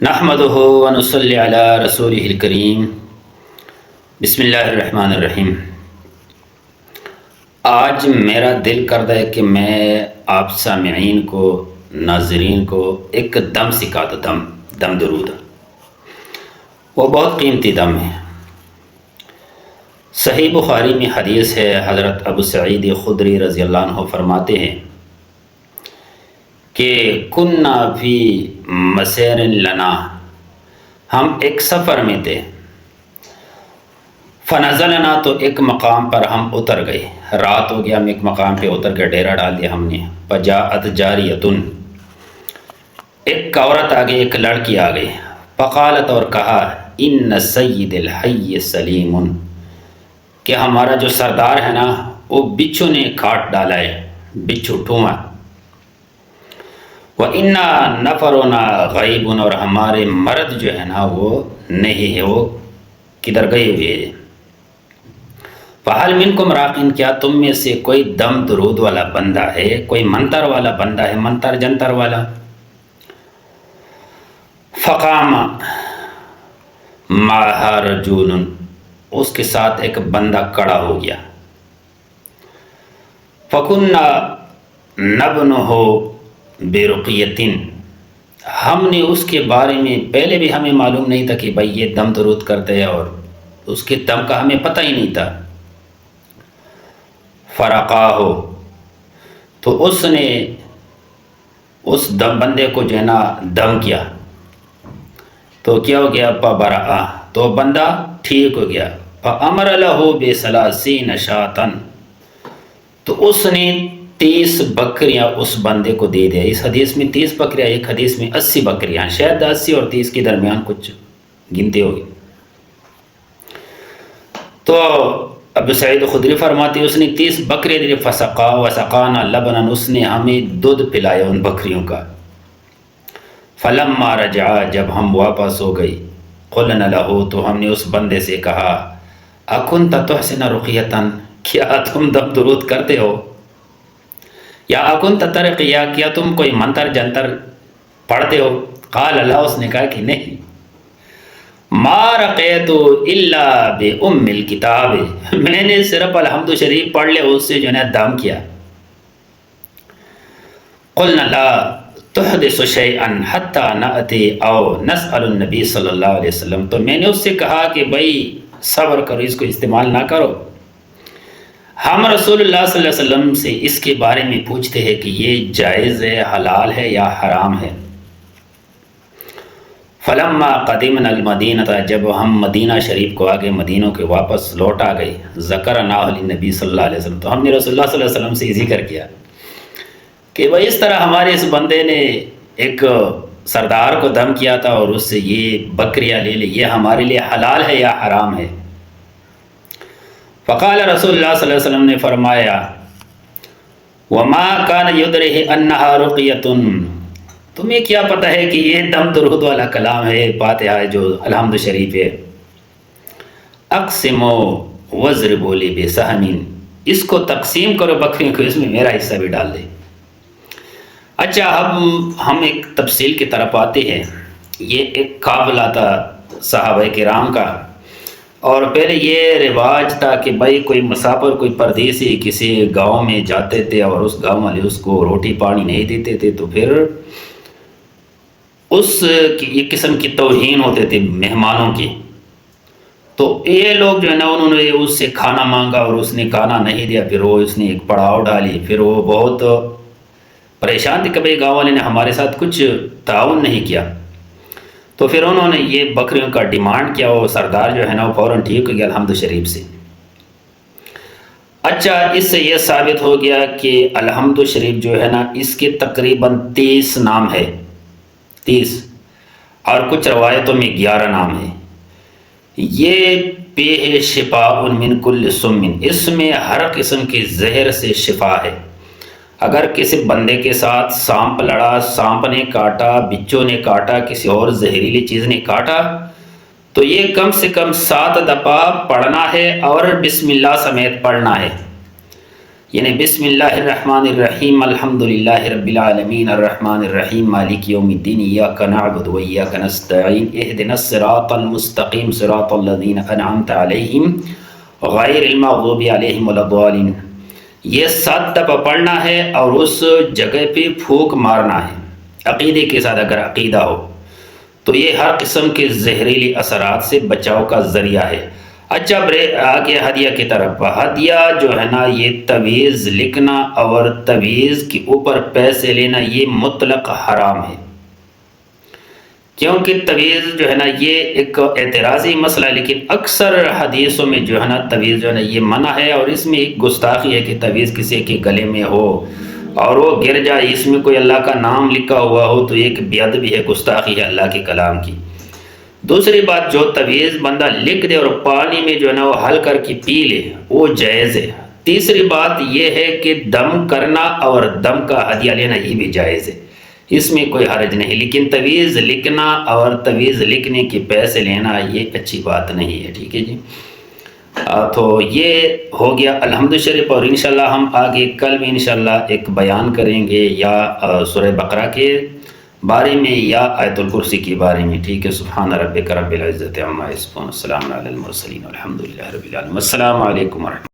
نحمدہ ونصلی علی رسولہ الکریم۔ بسم اللہ الرحمن الرحیم۔ آج میرا دل کرتا ہے کہ میں آپ سامعین کو، ناظرین کو ایک دم سکھا دوں، دم درود۔ وہ بہت قیمتی دم ہے۔ صحیح بخاری میں حدیث ہے، حضرت ابو سعید خدری رضی اللہ عنہ فرماتے ہیں کہ کننا فی مسیر لنا، ہم ایک سفر میں تھے، فنزلنا، تو ایک مقام پر ہم اتر گئے، رات ہو گیا، ہم ایک مقام پہ اتر کے ڈیرا ڈال دیا ہم نے۔ فجاءت جاریۃ، ایک عورت آ گئی، ایک لڑکی آ گئی، فقالت، اور کہا، ان سید الحی سلیم، کہ ہمارا جو سردار ہے نا وہ بچھو نے کاٹ ڈالا ہے، بچھو ٹھواں۔ وَإِنَّا نَفَرُنَا غَيْبٌ، اور ہمارے مرد جو ہے نا وہ نہیں ہے، وہ کدھر گئے ہوئے ہیں۔ فَهَلْ مِنْكُمْ رَاقٍ، کیا تم میں سے کوئی دم درود والا بندہ ہے، کوئی منتر والا بندہ ہے، منتر جنتر والا؟ فَقَامَ مَعَهَا رَجُلٌ، اس کے ساتھ ایک بندہ کھڑا ہو گیا۔ فَكُنَّا نَبْنُهُ برقیتن، ہم نے اس کے بارے میں پہلے بھی ہمیں معلوم نہیں تھا کہ بھائی یہ دم درود کرتے ہیں، اور اس کے دم کا ہمیں پتہ ہی نہیں تھا۔ فرقاہ، تو اس نے اس دم بندے کو جو ہے نا دم کیا، تو کیا ہو گیا؟ فبرأ، تو بندہ ٹھیک ہو گیا۔ فامر لہ بثلاثین شاۃ، تو اس نے 30 بکریاں اس بندے کو دے دیا۔ اس حدیث میں 30 بکریاں، ایک حدیث میں 80 بکریاں، شاید 80 اور 30 کے درمیان کچھ گنتے ہوگی۔ تو ابو سعید خدری فرماتے ہیں اس نے 30 بکریاں دی، فسقا وسقانا لبنا، اس نے ہمیں دودھ پلایا ان بکریوں کا۔ فلما رجع، جب ہم واپس ہو گئی، قلنا لہ، تو ہم نے اس بندے سے کہا، اکنت تحسن رقیۃ، کیا تم دم درود کرتے ہو؟ یا اکنت ترقیہ، کیا تم کوئی منتر جنتر پڑھتے ہو؟ قال اللہ، اس نے کہا کہ نہیں، ما رقیت الا بام الکتاب، میں نے صرف الحمد شریف پڑھ لے، اس سے جو ہے دم کیا۔ قلنا لا تحدث شیئا حتی نأتی او نسأل النبی صلی اللہ علیہ وسلم، تو میں نے اس سے کہا کہ بھائی صبر کرو، اس کو استعمال نہ کرو، ہم رسول اللہ صلی اللہ علیہ وسلم سے اس کے بارے میں پوچھتے ہیں کہ یہ جائز ہے، حلال ہے یا حرام ہے۔ فلما قدمنا المدینہ، جب ہم مدینہ شریف کو آگے، مدینہ کے واپس لوٹ آ گئے، ذکرنا للنبی صلی اللہ علیہ وسلم، تو ہم نے رسول اللہ صلی اللہ علیہ وسلم سے ذکر کیا کہ بھائی اس طرح ہمارے اس بندے نے ایک سردار کو دم کیا تھا اور اس سے یہ بکریاں لے لی، یہ ہمارے لیے حلال ہے یا حرام ہے؟ فقال رسول اللہ صلی اللہ علیہ وسلم نے فرمایا، وما كان يدريه انها رقیۃ، تمہیں کیا پتہ ہے کہ یہ دم درود والا کلام ہے، فاتحہ ہے جو الحمد شریف ہے۔ اقسموا واضربوا لي بسهم، اس کو تقسیم کرو بکریوں کو، اس میں میرا حصہ بھی ڈال دے۔ اچھا، اب ہم ایک تفصیل کی طرف آتے ہیں۔ یہ ایک قابلہ تھا صحابہ کرام کا، اور پہلے یہ رواج تھا کہ بھائی کوئی مسافر، کوئی پردیسی کسی گاؤں میں جاتے تھے اور اس گاؤں والے اس کو روٹی پانی نہیں دیتے تھے، تو پھر اس ایک قسم کی توہین ہوتے تھے مہمانوں کی۔ تو یہ لوگ جو ہے نا انہوں نے اس سے کھانا مانگا اور اس نے کھانا نہیں دیا، پھر وہ اس نے ایک پڑاؤ ڈالی، پھر وہ بہت پریشان تھے کہ بھائی گاؤں والے نے ہمارے ساتھ کچھ تعاون نہیں کیا۔ تو پھر انہوں نے یہ بکریوں کا ڈیمانڈ کیا، وہ سردار جو ہے نا وہ فوراً ٹھیک ہو گیا الحمد شریف سے۔ اچھا، اس سے یہ ثابت ہو گیا کہ الحمد شریف جو ہے نا اس کے تقریباً 30 نام ہے، 30، اور کچھ روایتوں میں 11 نام ہے۔ یہ فیہ شفاء من کل سم، اس میں ہر قسم کی زہر سے شفا ہے۔ اگر کسی بندے کے ساتھ سانپ لڑا، سانپ نے کاٹا، بچوں نے کاٹا، کسی اور زہریلی چیز نے کاٹا، تو یہ کم سے کم 7 دفعہ پڑھنا ہے اور بسم اللہ سمیت پڑھنا ہے۔ یعنی بسم اللہ الرحمن الرحیم الحمدللہ رب العالمین الرحمن الرحیم مالک یوم الدین ایاک نعبد و ایاک نستعین اہدنا الصراط المستقیم صراط الذین انعمت علیہم غیر المغضوب علیہم ولا الضالین، یہ 7 دفعہ پڑھنا ہے اور اس جگہ پہ پھونک مارنا ہے عقیدے کے ساتھ، اگر عقیدہ ہو تو یہ ہر قسم کے زہریلی اثرات سے بچاؤ کا ذریعہ ہے۔ اچھا آگے ہدیہ کی طرف، ہدیہ جو ہے نا یہ تویز لکھنا اور تویز کے اوپر پیسے لینا یہ مطلق حرام ہے، کیونکہ تویز جو ہے نا یہ ایک اعتراضی مسئلہ ہے، لیکن اکثر حدیثوں میں جو ہے نا تویز جو ہے نا یہ منع ہے، اور اس میں ایک گستاخی ہے کہ تویز کسی کے گلے میں ہو اور وہ گر جائے، اس میں کوئی اللہ کا نام لکھا ہوا ہو تو ایک بے ادبی ہے، گستاخی ہے اللہ کے کلام کی۔ دوسری بات، جو تویز بندہ لکھ دے اور پانی میں جو ہے نا وہ حل کر کے پی لے وہ جائز ہے۔ تیسری بات یہ ہے کہ دم کرنا اور دم کا ہدیہ لینا یہ بھی جائز ہے، اس میں کوئی حرج نہیں، لیکن تویز لکھنا اور تویز لکھنے کے پیسے لینا یہ اچھی بات نہیں ہے، ٹھیک ہے جی۔ تو یہ ہو گیا الحمد شریف، اور انشاءاللہ ہم آگے کل میں انشاءاللہ ایک بیان کریں گے یا سورہ بقرہ کے بارے میں یا آیت الکرسی کے بارے میں، ٹھیک ہے۔ سبحان ربک رب العزت عما یصفون، السلام علی المرسلین والحمد للہ رب العالمین، السلام علیکم ورحمۃ اللہ۔